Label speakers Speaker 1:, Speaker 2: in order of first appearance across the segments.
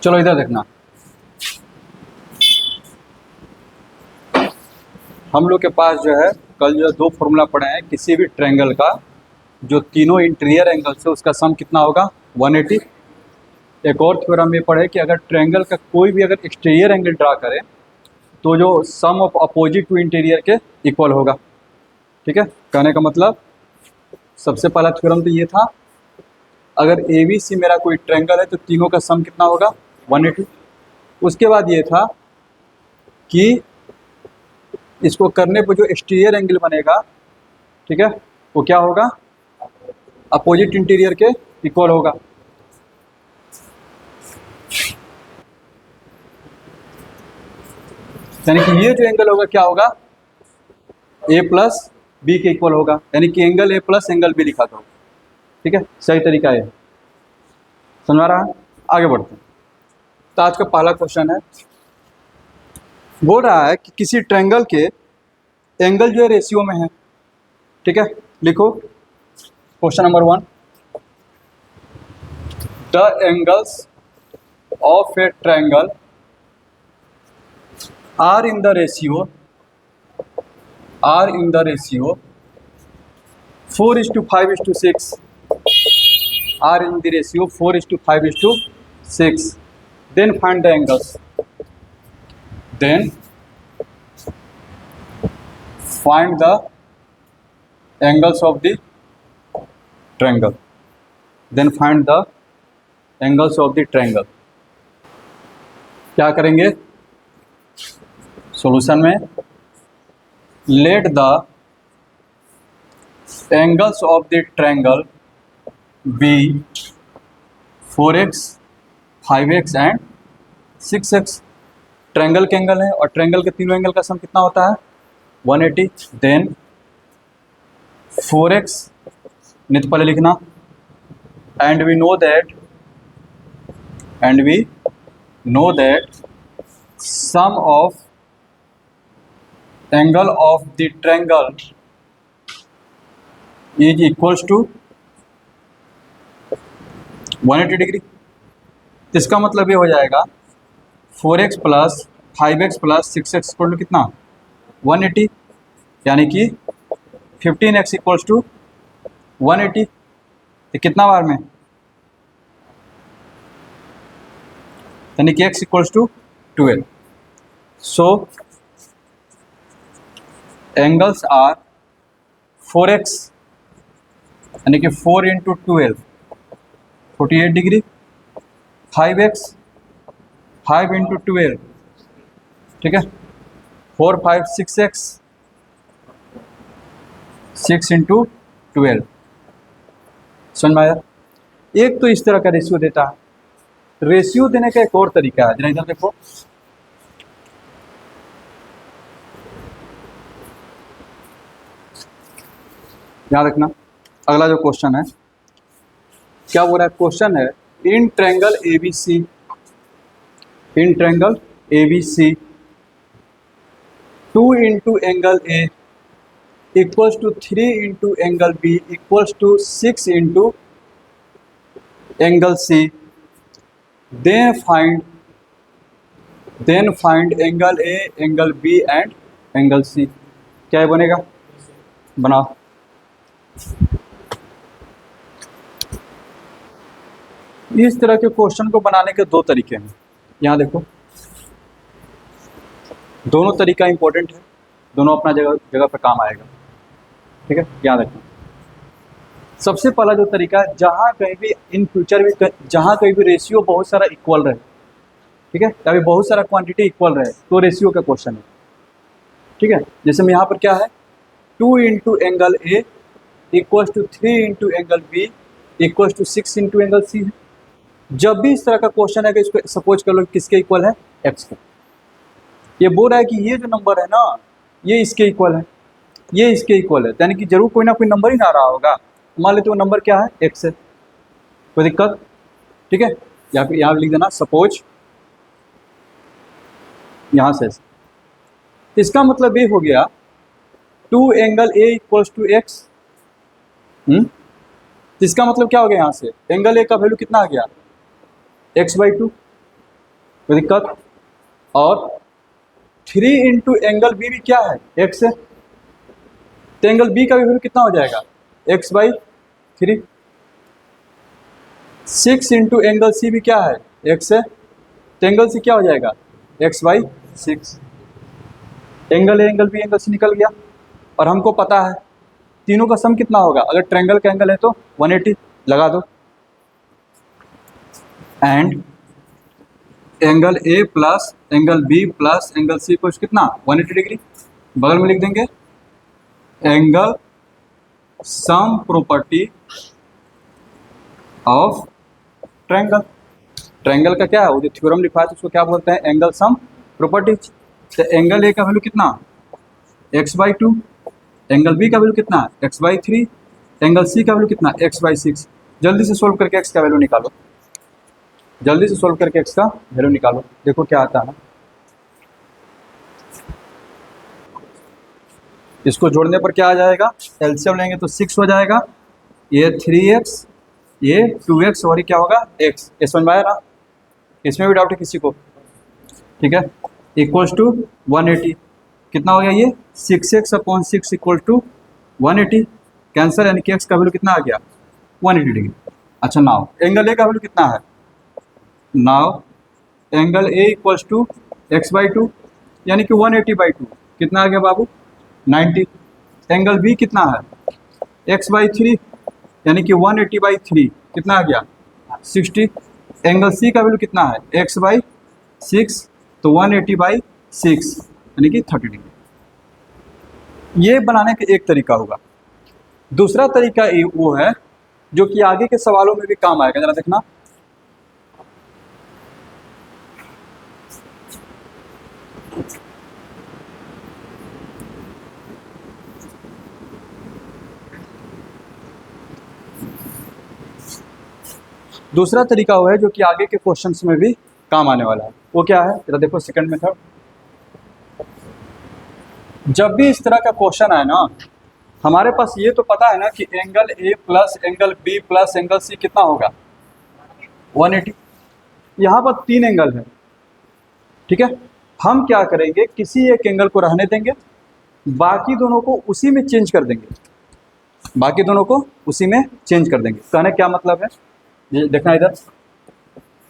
Speaker 1: चलो इधर देखना, हम लोग के पास जो है कल जो दो फॉर्मूला पढ़े हैं किसी भी ट्रायंगल का जो तीनों इंटीरियर एंगल से उसका सम कितना होगा 180। एक और थ्योरम ये पढ़े कि अगर ट्रायंगल का कोई भी अगर एक्सटीरियर एंगल ड्रा करे तो जो सम ऑफ अपोजिट टू इंटीरियर के इक्वल होगा। ठीक है, कहने का मतलब सबसे पहला थ्योरम तो ये था, अगर ए बी सी मेरा कोई ट्रायंगल है तो तीनों का सम कितना होगा 180। उसके बाद ये था कि इसको करने पर जो एक्सटीरियर एंगल बनेगा, ठीक है, वो क्या होगा अपोजिट इंटीरियर के इक्वल होगा। यानी कि ये जो एंगल होगा क्या होगा ए प्लस बी के इक्वल होगा, यानी कि angle A plus angle B लिखा था। ठीक है, सही तरीका है, समझ आ रहा है। आगे बढ़ते हैं। तो आज का पहला क्वेश्चन है, बोल रहा है कि किसी ट्रायंगल के एंगल जो है रेशियो में है। ठीक है, लिखो question number 1, the angles of A triangle are in the ratio 4:5:6 are in the ratio 4:5:6, then find the angles, then find the angles of the triangle, then find the angles of the triangle। क्या करेंगे solution में, let the angles of the triangle be 4x 5x and 6x। Triangle के angle है और triangle के तीनों angle का सम कितना होता है 180। देन 4x नहीं तो पहले लिखना, and we know that sum of angle of the triangle is equals to 180 degree. इसका मतलब ये हो जाएगा 4x plus 5x plus 6x equal to कितना 180, यानी कि 15x इक्वल्स टू 180। तो कितना बार में, यानी कि x equals to 12। So angles are 4x यानी कि 4 × 12 48 डिग्री, 5x 5 × 12, ठीक है 4 5 6x 6 × 12। समझ में आया। एक तो इस तरह का रेशियो देता है, रेशियो देने का एक और तरीका है, जरा इधर देखो। याद रखना, अगला जो क्वेश्चन है क्या बोल रहा है, क्वेश्चन है in triangle ABC, in triangle ABC 2 × angle A equals to 3 × angle B equals to 6 × angle C, then find angle A angle B and angle C। क्या बनेगा, बनाओ। इस तरह के क्वेश्चन को बनाने के दो तरीके हैं। यहाँ देखो, दोनों तरीका इंपॉर्टेंट है, दोनों अपना जगह पर काम आएगा। ठीक है, याद रखना। सबसे पहला जो तरीका है, जहाँ कहीं भी इन फ्यूचर भी जहाँ कहीं भी रेशियो बहुत सारा इक्वल रहे, ठीक है, या फिर बहुत सारा क्वांटिटी इक्वल रहे तो रेशियो का क्वेश्चन है। ठीक है, जैसे मैं यहाँ पर क्या है 2 × angle A equals to 3 × angle B equals to 6 × angle C है। जब भी इस तरह का क्वेश्चन है कि इसको सपोज कर लो किसके इक्वल है, x के। ये बोल रहा है कि ये जो नंबर है ना ये इसके इक्वल है, ये इसके इक्वल है, यानी कि जरूर कोई ना कोई नंबर ही ना आ रहा होगा। मान लेते वो नंबर क्या है x है, कोई दिक्कत। ठीक है, या फिर यहाँ लिख देना सपोज, यहाँ से इसका मतलब ये हो गया 2 angle A equals to x। इसका मतलब क्या हो गया, यहाँ से एंगल A का वैल्यू कितना आ गया x/2। कोई दिक्कत। और 3 इंटू एंगल बी भी क्या है, एक्स है, तो एंगल बी का भी वैल्यू कितना हो जाएगा, x/3। 6 इंटू एंगल सी भी क्या है, एक्स है, तो एंगल सी क्या हो जाएगा, x/6। Angle A angle B angle C निकल गया। और हमको पता है तीनों का सम कितना होगा, अगर ट्रायंगल का एंगल है तो 180 लगा दो। And angle A plus angle B plus angle C को कितना 180 डिग्री, बगल में लिख देंगे angle sum property of triangle. Triangle का क्या है, वो जो थ्योरम लिखा है तो उसको क्या बोलते हैं, एंगल सम प्रॉपर्टीज। तो एंगल ए का वैल्यू कितना x/2, एंगल बी का वैल्यू कितना x/3, एंगल सी का वैल्यू कितना x/6। जल्दी से सोल्व करके x का वैल्यू निकालो, जल्दी से सोल्व करके x का वैल्यू निकालो, देखो क्या आता है। इसको जोड़ने पर क्या आ जाएगा, एलसीएम लेंगे तो 6 हो जाएगा, ये 3x, ये 2x और ये क्या होगा x। ये समझ में आया ना, इसमें भी डाउट है किसी को, ठीक है। इक्वल्स टू 180, कितना हो गया ये 6x/6 इक्वल टू 180, कैंसर, यानी कि x का वैल्यू कितना आ गया 180 डिग्री। अच्छा नाउ एंगल ए का वैल्यू कितना है, now angle A equals to x/2 यानी कि 180/2 कितना आ गया बाबू 90। एंगल बी कितना है x/3 यानी कि 180/3 कितना आ गया 60। एंगल सी का वैल्यू कितना है x/6 तो 180/6 यानी कि 30 डिग्री। ये बनाने का एक तरीका होगा। दूसरा तरीका वो है जो कि आगे के सवालों में भी काम आएगा, जरा देखना। दूसरा तरीका वो है जो कि आगे के क्वेश्चंस में भी काम आने वाला है। वो क्या है, जरा देखो सेकंड मेथड। जब भी इस तरह का क्वेश्चन आए ना, हमारे पास ये तो पता है ना कि angle A plus angle B plus angle C कितना होगा 180। यहाँ पर 3 एंगल है, ठीक है। हम क्या करेंगे, किसी एक एंगल को रहने देंगे, बाकी दोनों को उसी में चेंज कर देंगे, बाकी दोनों को उसी में चेंज कर देंगे। कहने क्या मतलब है, ये देखना इधर,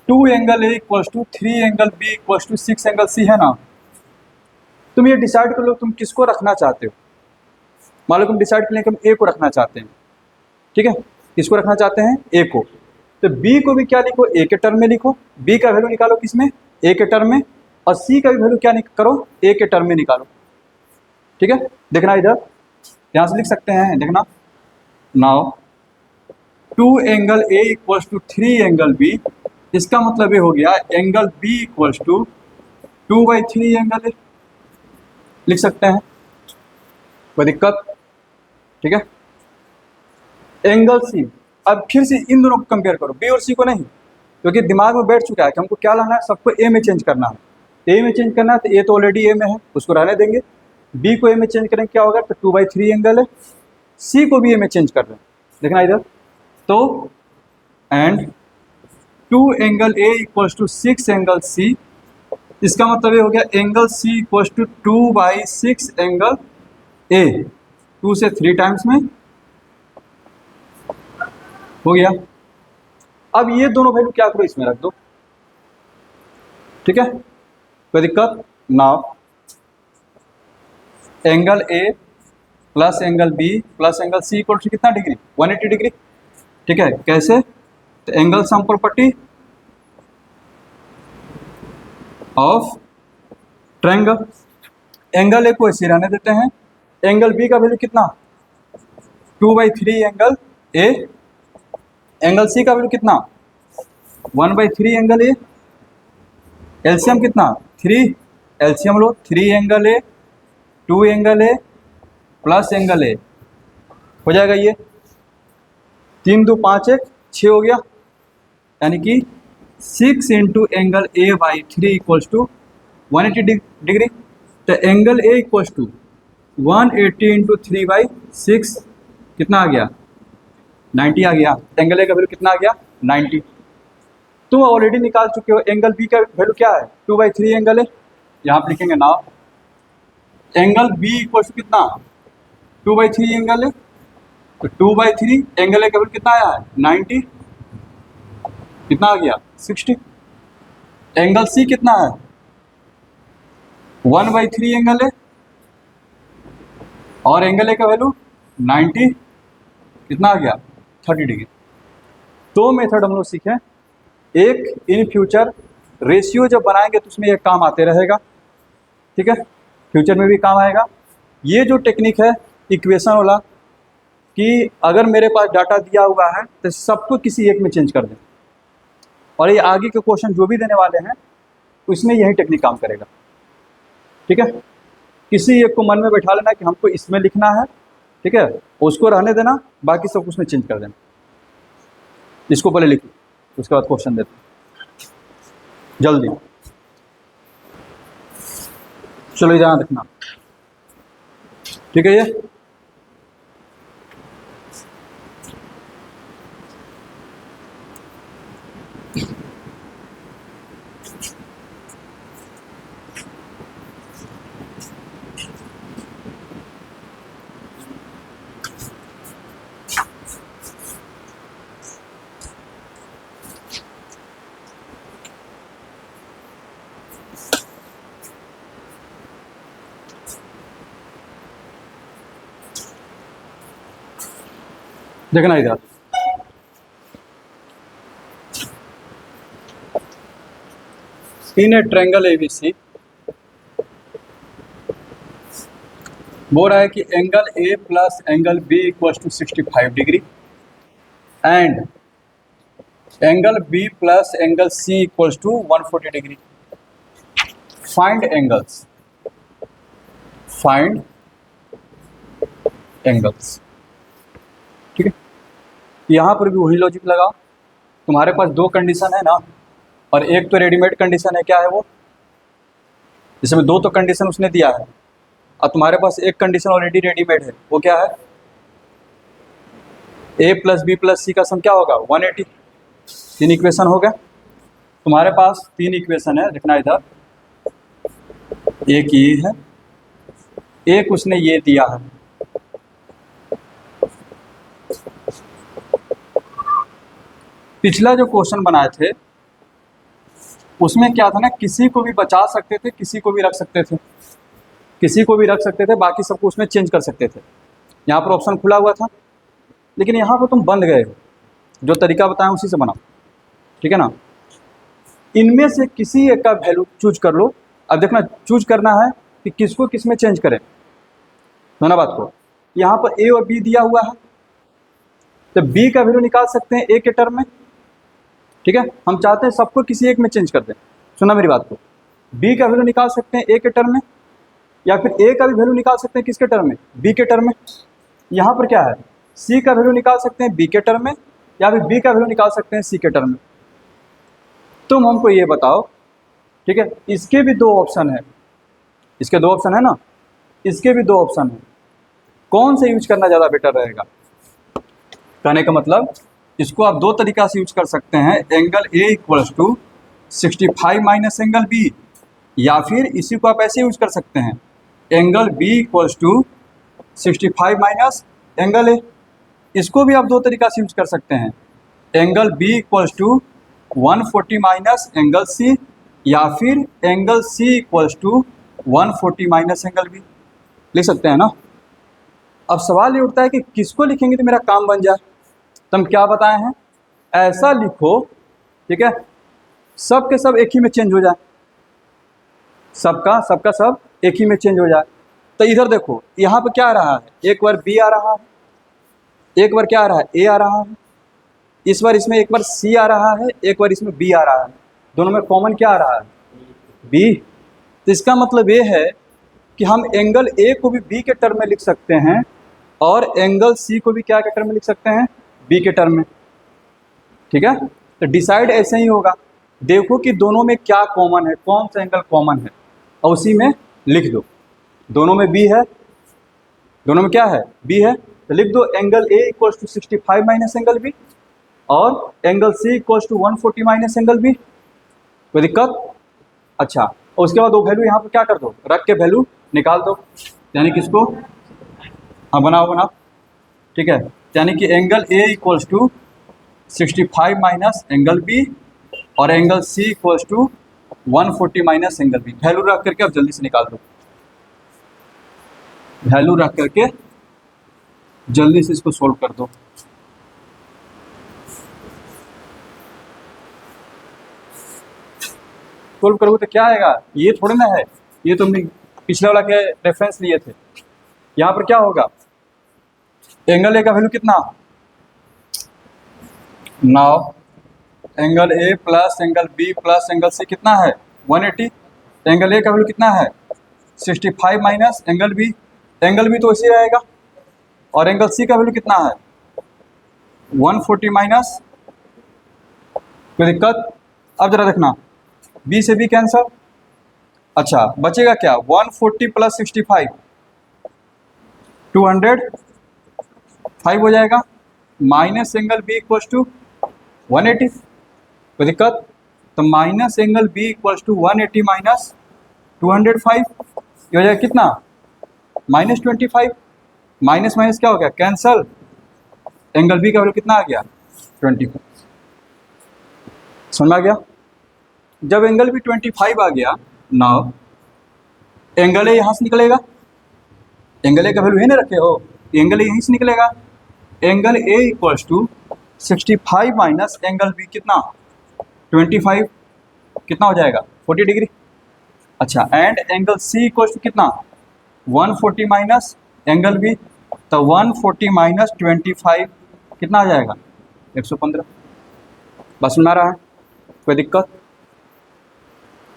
Speaker 1: 2 angle A equals to 3 angle B equals to 6 angle C है ना। तुम ये डिसाइड कर लो तुम किसको रखना चाहते हो। मान लो तुम डिसाइड कर लें कि हम ए को रखना चाहते हैं, ठीक है, किसको रखना चाहते हैं ए को, तो बी को भी क्या लिखो ए के टर्म में लिखो, बी का वैल्यू निकालो किसमें ए के टर्म में, और सी का भी वैल्यू क्या करो ए के टर्म में निकालो, ठीक है। देखना इधर यहाँ से लिख सकते हैं, देखना now 2 angle A equals to 3 angle B, इसका मतलब ये हो गया angle B equals to 2/3 angle A, लिख सकते हैं, कोई दिक्कत, ठीक है। एंगल सी, अब फिर से इन दोनों को कंपेयर करो, बी और सी को नहीं, क्योंकि दिमाग में बैठ चुका है कि हमको क्या लाना है, सबको ए में चेंज करना है। ए में चेंज करना है तो ए तो ऑलरेडी ए में है, उसको रहने देंगे। बी को ए में चेंज करेंगे क्या होगा, तो 2/3 एंगल है। सी को भी ए में चेंज कर रहे हैं, देखना इधर, तो and 2 angle A equals to 6 angle C, इसका मतलब ये हो गया angle C equals to 2/6 angle A, 2 से 3 टाइम्स में हो गया। अब ये दोनों वैल्यू क्या करो इसमें रख दो, ठीक है, कोई दिक्कत। Now angle A plus angle B plus angle C equal to कितना डिग्री 180 डिग्री, ठीक है। कैसे, तो angle sum property of triangle, angle A को ऐसे रहने देते हैं, एंगल बी का वैल्यू कितना 2/3 एंगल ए, एंगल सी का वैल्यू कितना 1/3 एंगल ए, एलसीएम कितना 3, LCM low 3 angle A 2 angle A plus angle A, हो जाएगा ये 3 2 5 1 6 हो गया, यानी कि 6 into angle A/3 equals to 180 degree. तो angle A equals to 180 into 3/6 कितना आ गया 90 आ गया, एंगल ए का वैल्यू कितना आ गया 90। तुम ऑलरेडी निकाल चुके हो एंगल बी का वैल्यू क्या है, 2/3 एंगल है, यहाँ पे लिखेंगे now angle B equal to कितना, 2/3 एंगल है, तो 2/3 एंगल ए का वैल्यू कितना आया है 90, कितना आ गया 60। एंगल सी कितना है 1/3 एंगल है और एंगल ए का वैल्यू 90, कितना आ गया 30 डिग्री। दो मेथड हम लोग सीखे, एक इन फ्यूचर रेशियो जब बनाएंगे तो उसमें ये काम आते रहेगा, ठीक है, फ्यूचर में भी काम आएगा। ये जो टेक्निक है इक्वेशन वाला कि अगर मेरे पास डाटा दिया हुआ है तो सबको किसी एक में चेंज कर दें, और ये आगे के क्वेश्चन जो भी देने वाले हैं उसमें यही टेक्निक काम करेगा, ठीक है। किसी एक को मन में बैठा लेना कि हमको इसमें लिखना है, ठीक है, उसको रहने देना, बाकी सब उसमें चेंज कर देना। इसको पहले लिखिए, उसके बाद क्वेश्चन देते जल्दी, चलो ध्यान रखना, ठीक है। ये देखना इधर, इन ए ट्रायंगल एबीसी बोल रहा है कि angle A plus angle B equals to 65 degree and angle B plus angle C equals to 140 degree. Find angles, find angles, ठीक है। यहाँ पर भी वही लॉजिक लगाओ, तुम्हारे पास दो कंडीशन है ना, और एक तो रेडीमेड कंडीशन है, क्या है वो, इसमें दो तो कंडीशन उसने दिया है, और तुम्हारे पास एक कंडीशन ऑलरेडी रेडीमेड है, वो क्या है, ए प्लस बी प्लस सी का सम क्या होगा 180। तीन इक्वेशन हो गया तुम्हारे पास, तीन इक्वेशन है, देखना इधर, एक ये है, एक उसने ये दिया है, पिछला जो क्वेश्चन बनाए थे उसमें क्या था ना, किसी को भी बचा सकते थे, किसी को भी रख सकते थे, किसी को भी रख सकते थे, बाकी सबको उसमें चेंज कर सकते थे। यहाँ पर ऑप्शन खुला हुआ था, लेकिन यहाँ पर तुम बंद गए हो, जो तरीका बताया उसी से बनाओ, ठीक है ना। इनमें से किसी एक का वैल्यू चूज कर लो। अब देखना, चूज करना है कि किसको किस में चेंज करें, दोनों बात को। यहाँ पर ए और बी दिया हुआ है, तो बी का वैल्यू निकाल सकते हैं ए के टर्म में, ठीक है। हम चाहते हैं सबको किसी एक में चेंज कर दें, सुना मेरी बात को। बी का वैल्यू निकाल सकते हैं ए के टर्म में, या फिर ए का भी वैल्यू निकाल सकते हैं किसके टर्म में, बी के टर्म में। यहाँ पर क्या है, सी का वैल्यू निकाल सकते हैं बी के टर्म में, या फिर बी का वैल्यू निकाल सकते हैं सी के टर्म में। तुम हमको ये बताओ, ठीक है, इसके भी दो ऑप्शन है, इसके दो ऑप्शन है ना, इसके भी दो ऑप्शन है, कौन से यूज करना ज़्यादा बेटर रहेगा। कहने का मतलब, इसको आप दो तरीका से यूज कर सकते हैं, angle A equals to 65 minus angle B, या फिर इसी को आप ऐसे यूज कर सकते हैं, angle B equals to 65 minus angle A. इसको भी आप दो तरीका से यूज कर सकते हैं, angle B equals to 140 minus angle C, या फिर angle C equals to 140 minus angle B, लिख सकते हैं ना। अब सवाल ये उठता है कि किसको लिखेंगे तो मेरा काम बन जाए। तो हम क्या बताए हैं, ऐसा लिखो, ठीक है, सब के सब एक ही में चेंज हो जाए, सबका सब एक ही में चेंज हो जाए। तो इधर देखो, यहाँ पे क्या आ रहा है, एक बार बी आ रहा है, एक बार क्या आ रहा है, ए आ रहा है, इस बार इसमें एक बार सी आ रहा है, एक बार इसमें बी आ रहा है, दोनों में कॉमन क्या आ रहा है, बी। तो इसका मतलब ये है कि हम एंगल ए को भी बी के टर्म में लिख सकते हैं, और एंगल सी को भी क्या के टर्म में लिख सकते हैं, बी के टर्म में, ठीक है। तो डिसाइड ऐसे ही होगा, देखो कि दोनों में क्या कॉमन है, कौन सा एंगल कॉमन है, और उसी में लिख दो। दोनों में बी है, दोनों में क्या है, बी है, तो लिख दो angle A equals to 65 minus angle B, और angle C equals to 140 minus angle B. कोई दिक्कत? अच्छा, और उसके बाद वो वैल्यू यहाँ पर क्या कर दो, रख के वैल्यू निकाल दो, यानी कि इसको हाँ बनाओ, ठीक है। यानी कि angle A equals to 65 minus angle B और angle C equals to 140 minus angle B. Value रख करके अब जल्दी से निकाल दो, वैल्यू रख करके जल्दी से इसको सोल्व कर दो। सोल्व करोगे तो क्या आएगा, ये थोड़े ना है, ये तुमने पिछले वाला के रेफरेंस लिए थे। यहाँ पर क्या होगा, एंगल ए का वैल्यू कितना, now angle A plus angle B plus angle C कितना है 180। एंगल ए का वैल्यू कितना है 65 माइनस एंगल बी तो इसी रहेगा, और एंगल सी का वैल्यू कितना है 140 माइनस। कोई दिक्कत? अब जरा देखना, बी से बी कैंसल, अच्छा बचेगा क्या 140 प्लस 65 205 हो जाएगा, minus angle B equals to 180। कोई दिक्कत? तो minus angle B equals to 180 minus 205, ये हो जाएगा कितना -25। माइनस माइनस क्या हो गया, कैंसल, एंगल बी का वैल्यू कितना आ गया 25। समझ में आ गया? जब एंगल बी 25 आ गया, नाउ एंगल ए यहाँ से निकलेगा, एंगल ए का वैल्यू यही रखे हो, एंगल ए यहीं से निकलेगा। Angle A equals to 65 minus angle B कितना 25, कितना हो जाएगा 40 डिग्री। अच्छा, and angle C equals to कितना 140 माइनस एंगल बी, तो 140 माइनस 25 कितना आ जाएगा 115। बस में आ रहा है? कोई दिक्कत?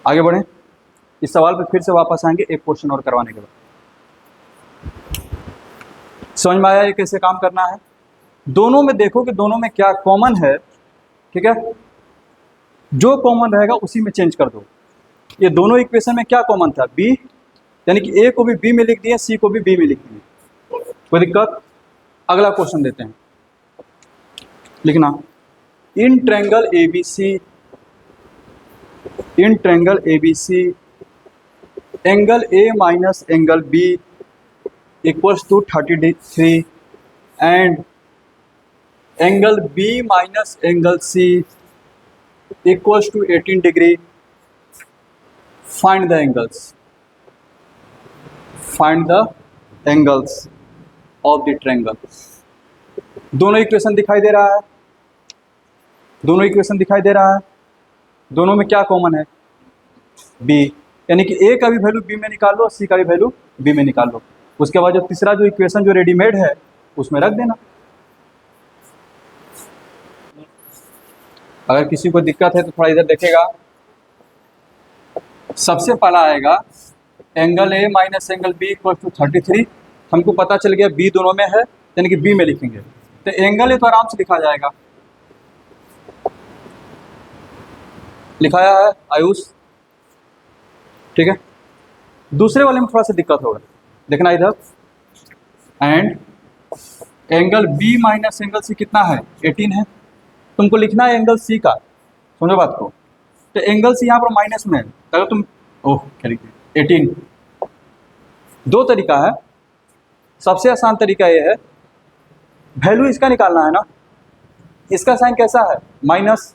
Speaker 1: आगे बढ़ें, इस सवाल पे फिर से वापस आएंगे एक क्वेश्चन और करवाने के बाद। समझ में आया ये कैसे काम करना है? दोनों में देखो कि दोनों में क्या कॉमन है, ठीक है, जो कॉमन रहेगा उसी में चेंज कर दो। ये दोनों इक्वेशन में क्या कॉमन था, बी, यानी कि ए को भी बी में लिख दिए, सी को भी बी में लिख दिए। कोई दिक्कत? अगला क्वेश्चन देते हैं, लिखना in triangle ABC angle A minus angle B equals to 33 and angle B minus angle C equals to 18 degree. Find the angles of the triangle. दोनों इक्वेशन दिखाई दे रहा है, दोनों में क्या कॉमन है, बी, यानी कि ए का भी वैल्यू बी में निकाल लो, सी का भी वैल्यू बी में निकाल लो। उसके बाद जो तीसरा जो इक्वेशन जो रेडीमेड है उसमें रख देना। अगर किसी को दिक्कत है तो थोड़ा इधर देखेगा। सबसे पहला आएगा angle A minus angle B equal to 33। हमको पता चल गया बी दोनों में है, यानी कि बी में लिखेंगे, तो एंगल ए तो आराम से लिखा जाएगा, लिखाया है आयुष, ठीक है। दूसरे वाले में थोड़ा सा दिक्कत होगा, देखना इधर, and angle B minus angle C कितना है 18 है। तुमको लिखना है एंगल सी का, समझो बात को, तो एंगल सी यहाँ पर माइनस में है, अगर तुम क्या लिखिए 18। दो तरीका है, सबसे आसान तरीका ये है, वैल्यू इसका निकालना है ना, इसका साइन कैसा है माइनस,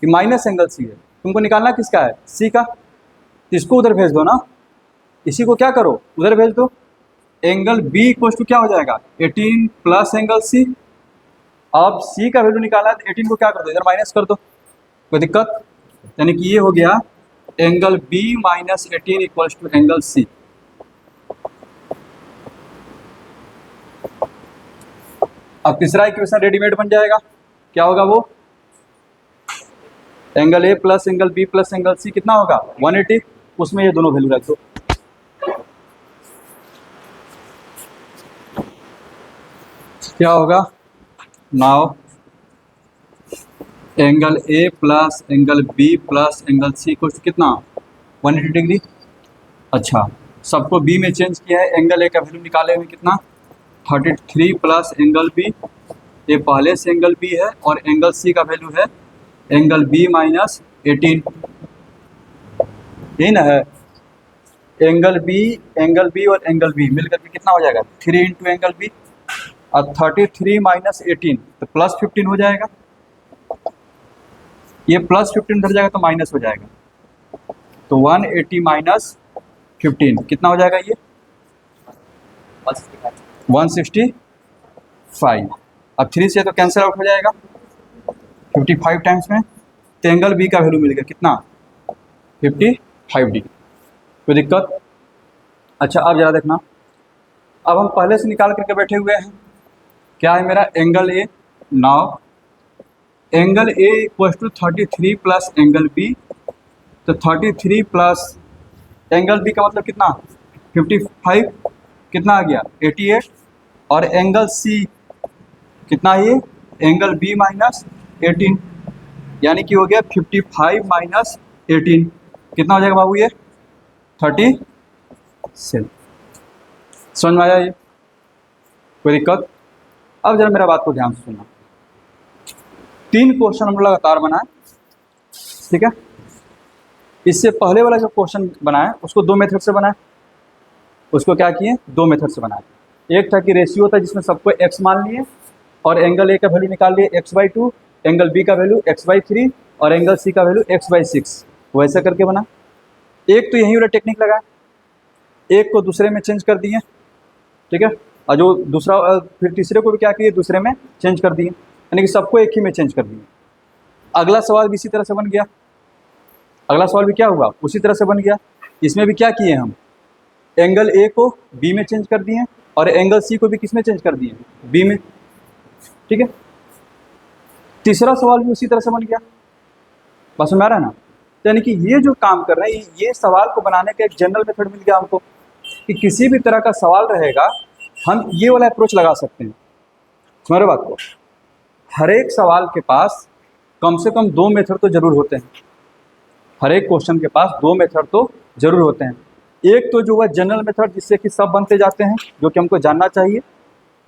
Speaker 1: कि माइनस एंगल सी है, तुमको निकालना किसका है सी का, तो इसको उधर भेज दो ना, इसी को क्या करो उधर भेज दो। एंगल बी इक्वल टू क्या हो जाएगा 18 प्लस एंगल सी। अब सी का वैल्यू निकालना है तो 18 को क्या कर दो इधर माइनस कर दो, कोई दिक्कत, यानी कि ये हो गया angle B minus 18 equal to angle C. अब तीसरा इक्वेशन रेडीमेड बन जाएगा, क्या होगा वो, angle A plus angle B plus angle C कितना होगा 180, उसमें ये दोनों वैल्यू रख दो। क्या होगा, now angle A plus angle B plus angle C को कितना 180 डिग्री। अच्छा, सबको बी में चेंज किया है, एंगल ए का वैल्यू निकाले हुए कितना 33 प्लस एंगल बी ये पहले से एंगल बी है और एंगल सी का वैल्यू है एंगल बी माइनस 18, यही ना है। एंगल बी और एंगल बी मिलकर के कितना हो जाएगा 3 इंटू एंगल बी और 33 माइनस 18 तो प्लस 15 हो जाएगा। ये प्लस 15 धर जाएगा तो माइनस हो जाएगा, तो 180 माइनस 15 कितना हो जाएगा, ये 165। अब 3 से तो कैंसिल आउट हो जाएगा 55 टाइम्स में, तो एंगल बी का वैल्यू मिल गया कितना 55 डिग्री। कोई दिक्कत? अच्छा अब जरा देखना, अब हम पहले से निकाल करके बैठे हुए हैं, क्या है मेरा angle A. Now angle A equal to 33 plus angle B, तो 33 प्लस एंगल बी का मतलब कितना 55, कितना आ गया 88, और एंगल सी कितना है ये एंगल बी माइनस 18, यानी कि हो गया 55 माइनस 18 कितना हो जाएगा बाबू ये 37। समझ में आया ये? कोई दिक्कत? अब जरा मेरा बात को ध्यान से सुनना। 3 क्वेश्चन हम लोग लगातार बनाए, ठीक है। इससे पहले वाला जो क्वेश्चन बनाया उसको 2 मेथड से बनाए, उसको क्या किए 2 मेथड से बनाए। एक था कि रेशियो था जिसमें सबको x मान लिए और एंगल ए का वैल्यू निकाल लिए x/2, एंगल बी का वैल्यू x/3 और एंगल सी का वैल्यू x/6, वैसा करके बना। एक तो यही वाला टेक्निक लगा, एक को दूसरे में चेंज कर दिए, ठीक है, और जो दूसरा फिर तीसरे को भी क्या किए दूसरे में चेंज कर दिए, यानी कि सबको एक ही में चेंज कर दिए। अगला सवाल भी इसी तरह से बन गया, अगला सवाल भी क्या हुआ उसी तरह से बन गया। इसमें भी क्या किए हम एंगल ए को बी में चेंज कर दिए और एंगल सी को भी किस में चेंज कर दिए बी में, ठीक है। तीसरा सवाल भी उसी तरह से बन गया, बस में आ रहा है ना। यानी कि ये जो काम कर रहे हैं ये सवाल को बनाने का एक जनरल मेथड मिल गया हमको कि किसी भी तरह का सवाल रहेगा हम ये वाला अप्रोच लगा सकते हैं। समझ रहे बात को? हर एक सवाल के पास कम से कम 2 मेथड तो जरूर होते हैं, हर एक क्वेश्चन के पास 2 मेथड तो जरूर होते हैं। एक तो जो है जनरल मेथड जिससे कि सब बनते जाते हैं जो कि हमको जानना चाहिए,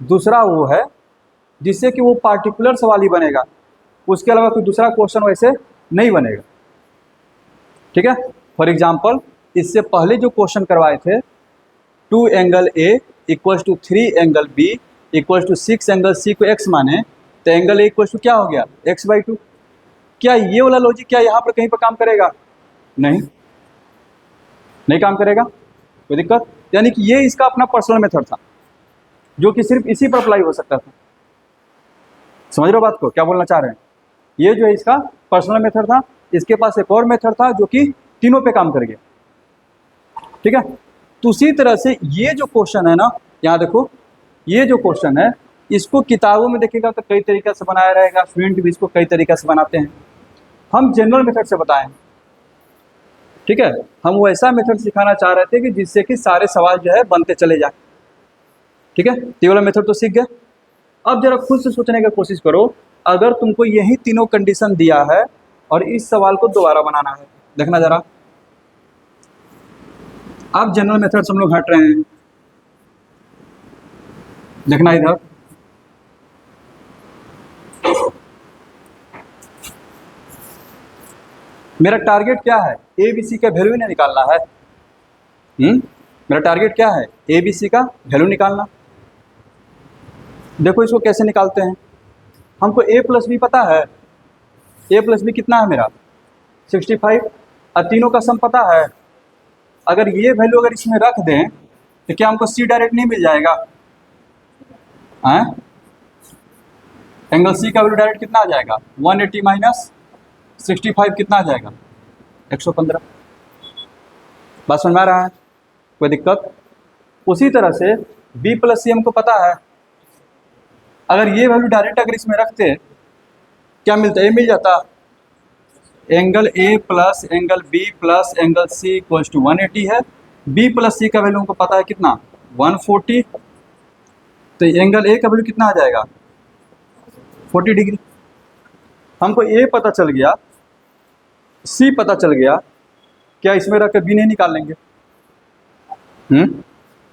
Speaker 1: दूसरा वो है जिससे कि वो पार्टिकुलर सवाल ही बनेगा, उसके अलावा कोई दूसरा क्वेश्चन वैसे नहीं बनेगा, ठीक है। फॉर एग्जांपल इससे पहले जो क्वेश्चन करवाए थे 2 angle A equals to 3 angle B equals to 6 angle C को x माने तो एंगल ए इक्वल्स टू क्या हो गया x/2। क्या ये वाला लॉजिक क्या यहाँ पर कहीं पर काम करेगा? नहीं, नहीं काम करेगा। कोई दिक्कत? यानी कि ये इसका अपना पर्सनल मेथड था जो कि सिर्फ इसी पर अप्लाई हो सकता था। समझ रहे हो बात को, क्या बोलना चाह रहे हैं? ये जो है इसका पर्सनल मेथड था, इसके पास एक और मेथड था जो कि तीनों पे काम कर गया, ठीक है। तो उसी तरह से ये जो क्वेश्चन है ना, यहाँ देखो ये जो क्वेश्चन है इसको किताबों में देखेगा तो कई तरीके से बनाया रहेगा, स्टूडेंट भी इसको कई तरीके से बनाते हैं, हम जनरल मेथड से बताएं, ठीक है। हम वैसा मेथड सिखाना चाह रहे थे कि जिससे कि सारे सवाल जो है बनते चले जाए, ठीक है। ये वाला मेथड तो सीख गए। अब जरा खुद से सोचने की कोशिश करो, अगर तुमको यही तीनों कंडीशन दिया है और इस सवाल को दोबारा बनाना है, देखना जरा। अब जनरल मेथड से हम लोग हट रहे हैं, देखना इधर। मेरा टारगेट क्या है? ए बी सी का वैल्यू नहीं निकालना है। मेरा टारगेट क्या है? ए बी सी का वैल्यू निकालना। देखो इसको कैसे निकालते हैं। हमको a प्लस बी पता है, a प्लस बी कितना है मेरा 65, और तीनों का सम पता है। अगर ये वैल्यू अगर इसमें रख दें तो क्या हमको c डायरेक्ट नहीं मिल जाएगा? एंगल c का वैल्यू डायरेक्ट कितना आ जाएगा 180 माइनस 65 कितना आ जाएगा 115। बात समझ में आ रहा है? कोई दिक्कत? उसी तरह से b प्लस सी हमको पता है, अगर ये वैल्यू डायरेक्ट अगर इसमें रखते क्या मिलता है? ये मिल जाता angle A plus angle B plus angle C equals to 180 है। बी प्लस सी का वैल्यू हमको पता है कितना 140, तो एंगल ए का वैल्यू कितना आ जाएगा 40 डिग्री। हमको ए पता चल गया, सी पता चल गया, क्या इसमें रख कर बी नहीं निकाल लेंगे?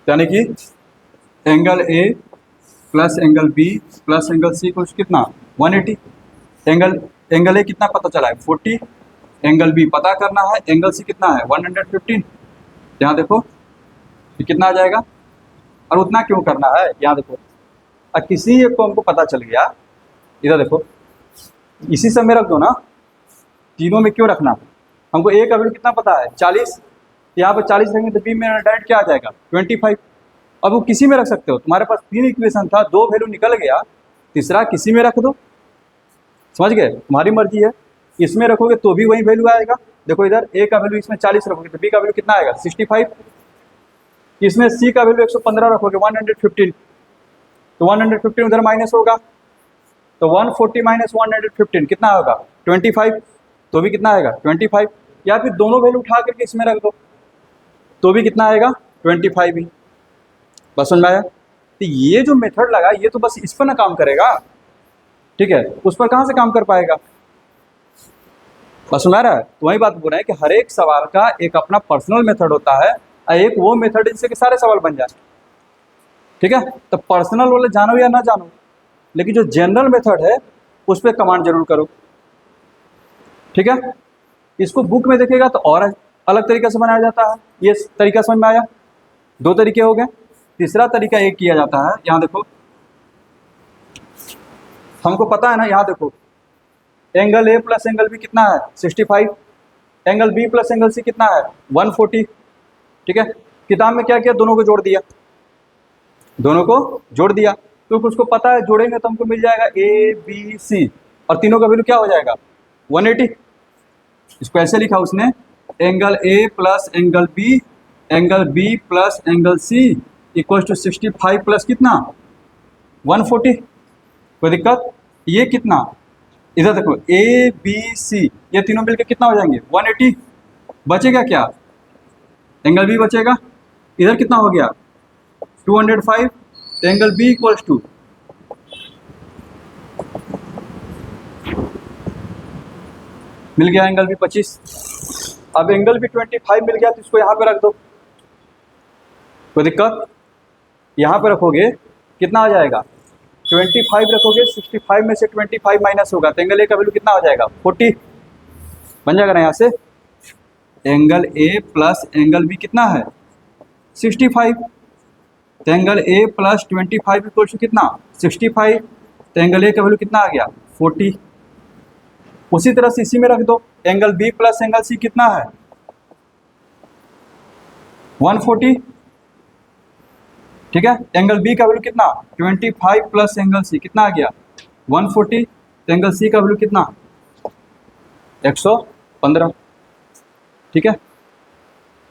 Speaker 1: यानी कि angle A plus angle B plus angle C को कितना 180। एंगल ए कितना पता चला है 40, एंगल बी पता करना है, एंगल सी कितना है 115। यहाँ देखो ये कितना आ जाएगा, और उतना क्यों करना है यहाँ देखो, और किसी एक को हमको पता चल गया, इधर देखो इसी समय रख दो ना, तीनों में क्यों रखना, हमको ए का वैल्यू कितना पता है 40, यहाँ पर 40 रखेंगे तो बी में डायरेक्ट क्या आ जाएगा 25। अब वो किसी में रख सकते हो, तुम्हारे पास 3 इक्वेशन था, 2 वैल्यू निकल गया, तीसरा किसी में रख दो, समझ गए, तुम्हारी मर्जी है। इसमें रखोगे तो भी वही वैल्यू आएगा, देखो इधर ए का वैल्यू इसमें 40 रखोगे तो बी का वैल्यू कितना आएगा 65, इसमें सी का वैल्यू 115 रखोगे 115, तो 115 उधर माइनस होगा, तो 140 माइनस 115 कितना होगा 25, तो भी कितना आएगा 25, या फिर दोनों वैल्यू उठा करके इसमें रख दो तो भी कितना आएगा 25 ही। बस समझ में आया। तो ये जो मेथड लगा ये तो बस इस पर ना काम करेगा, ठीक है, उस पर कहाँ से काम कर पाएगा। बस समझ रहा है, तो वही बात बोल रहे हैं कि हर एक सवाल का एक अपना पर्सनल मेथड होता है, और एक वो मेथड जिससे कि सारे सवाल बन जाए, ठीक है। तो पर्सनल वाले जानो या ना जानो, लेकिन जो जनरल मेथड है उस पर कमांड जरूर करो, ठीक है। इसको बुक में देखेगा तो और अलग तरीके से बनाया जाता है, ये तरीका समझ में आया, 2 तरीके हो गए। तीसरा तरीका एक किया जाता है, यहाँ देखो हमको पता है ना, यहाँ देखो angle A plus angle B कितना है 65, angle B plus angle C कितना है 140, ठीक है। किताब में क्या किया, दोनों को जोड़ दिया, दोनों को जोड़ दिया, क्योंकि उसको पता है जोड़ेंगे तो हमको मिल जाएगा ए बी सी, और तीनों का वैल्यू क्या हो जाएगा 180। इसको ऐसे लिखा उसने, angle A plus angle B plus angle C equal to 65 plus कितना 140। कोई दिक्कत, ये कितना, इधर देखो ए बी सी ये तीनों मिलकर कितना हो जाएंगे 180, बचेगा क्या एंगल बी बचेगा, इधर कितना हो गया 205, तो एंगल बी इक्वल्स टू मिल गया एंगल बी 25। अब एंगल बी 25 मिल गया तो इसको यहाँ पे रख दो, कोई दिक्कत, यहाँ पे रखोगे कितना आ जाएगा 25 रखोगे, 65 में से 25 माइनस होगा तो एंगल ए का वैल्यू कितना हो जाएगा 40, बन जाएगा ना यहाँ से, angle A plus angle B कितना है 65, तो angle A plus 25 equal to कितना 65, तो एंगल ए का वैल्यू कितना आ गया 40। उसी तरह से इसी में रख दो, angle B plus angle C कितना है 140, ठीक है। एंगल बी का वैल्यू कितना 25 प्लस एंगल सी कितना आ गया 140, तो एंगल सी का वैल्यू कितना 115, ठीक है।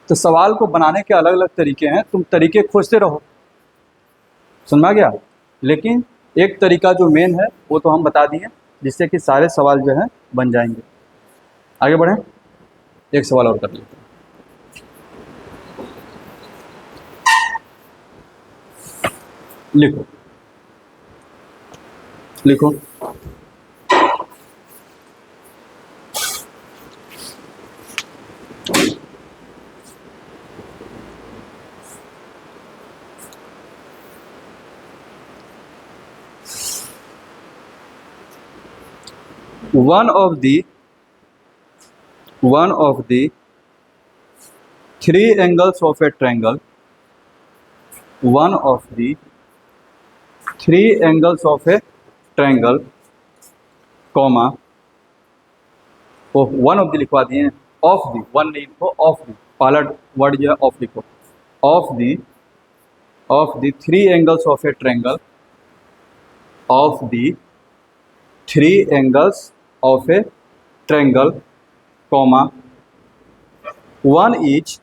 Speaker 1: तो सवाल को बनाने के अलग अलग तरीके हैं, तुम तरीके खोजते रहो, समझ में आ गया। लेकिन एक तरीका जो मेन है वो तो हम बता दिए, जिससे कि सारे सवाल जो है बन जाएंगे। आगे बढ़ें, एक सवाल और कर लेते हैं। लिखो लिखो, one of the 3 angles of a triangle, one of the 3 angles of a triangle, comma, one of the लिखवा दिए, ऑफ दी, वन नहीं लिखो, ऑफ दी, पहला वर्ड जो है ऑफ लिखो, of the 3 angles of A triangle, of the 3 angles of A triangle, comma, one each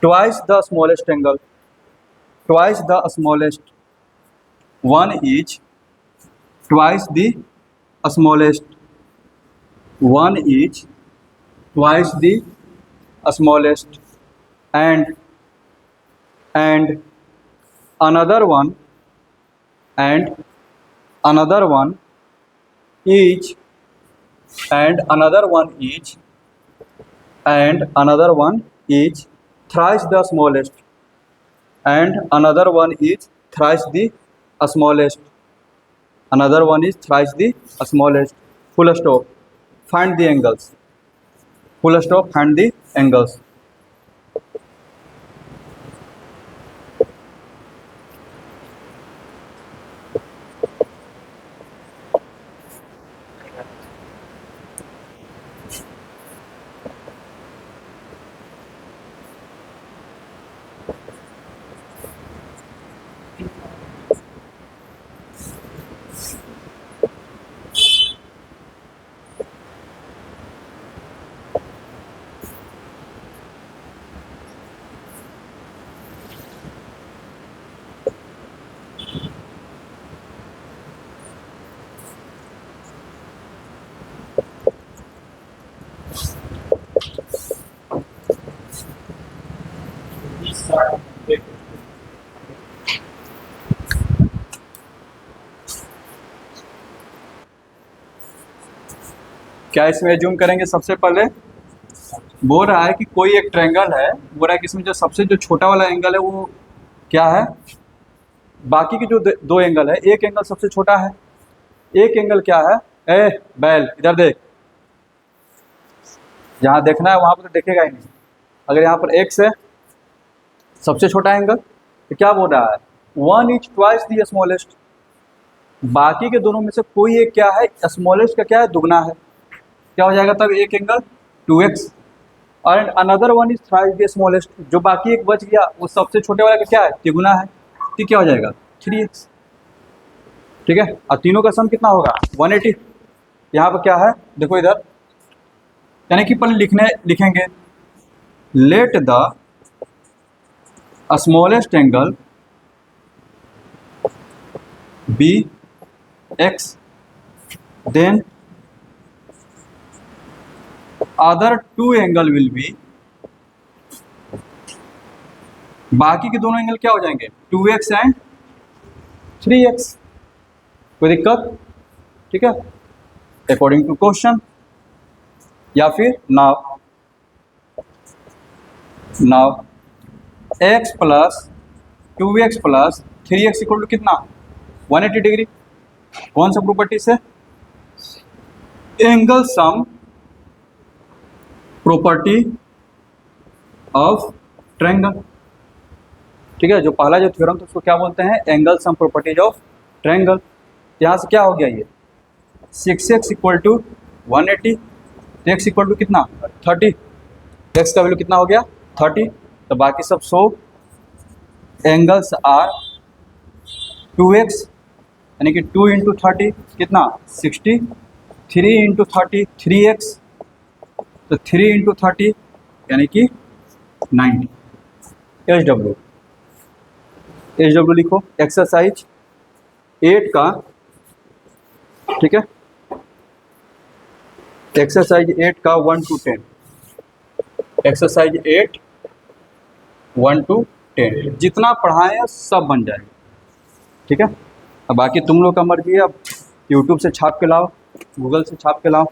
Speaker 1: twice the smallest angle, twice the smallest, one each twice the smallest, one each twice the smallest, and another one each, and another one each thrice the smallest, and another one is thrice the smallest. Another one is thrice the smallest. Full stop. Find the angles. Full stop. Find the angles. क्या इसमें zoom करेंगे? सबसे पहले बोल रहा है कि कोई एक ट्रायंगल है, बोल रहा है कि इसमें जो छोटा वाला एंगल है वो क्या है, बाकी के जो दो एंगल है, एक एंगल सबसे छोटा है, एक एंगल क्या है, ए बैल इधर देख, जहाँ देखना है वहाँ पर तो देखेगा ही नहीं। अगर यहाँ पर एक्स है सबसे छोटा एंगल, तो क्या बोल रहा है, one is twice the smallest, बाकी के दोनों में से कोई एक क्या है, स्मॉलेस्ट का क्या है, दुगना है, क्या हो जाएगा तब, एक एंगल 2x और another one is thrice the smallest, जो बाकी एक बच गया वो सबसे छोटे वाला का क्या है, तिगुना है, तो क्या हो जाएगा 3x। ठीक है, और तीनों का सम कितना होगा 180। यहाँ पर क्या है देखो इधर, यानी कि पहले लिखेंगे let the smallest angle be x, then other two angle will be, बाकी के दोनों एंगल क्या हो जाएंगे 2x एंड 3x। कोई दिक्कत? ठीक है, अकॉर्डिंग टू क्वेश्चन, या फिर now x plus 2x plus 3x equal to कितना 180 डिग्री। कौन सा प्रॉपर्टी से, angle sum property of triangle. ठीक है, जो पहला जो थ्योरम था उसको क्या बोलते हैं, angle sum properties of triangle. यहाँ से क्या हो गया, ये 6x equal to 180, x equal to कितना 30, x का वैल्यू कितना हो गया 30, तो बाकी सब 100, एंगल्स आर 2x यानी कि 2 इंटू 30 कितना 60, 3 इंटू 30 3x, तो 3 इंटू 30 यानी कि 90। एच डब्ल्यू लिखो, एक्सरसाइज 8 का, ठीक है, एक्सरसाइज 8 का 1 to 10, एक्सरसाइज 8 1 to 10, जितना पढ़ाएं सब बन जाएगा। ठीक है, अब बाकी तुम लोग का मर्जी है, अब यूट्यूब से छाप के लाओ, गूगल से छाप के लाओ।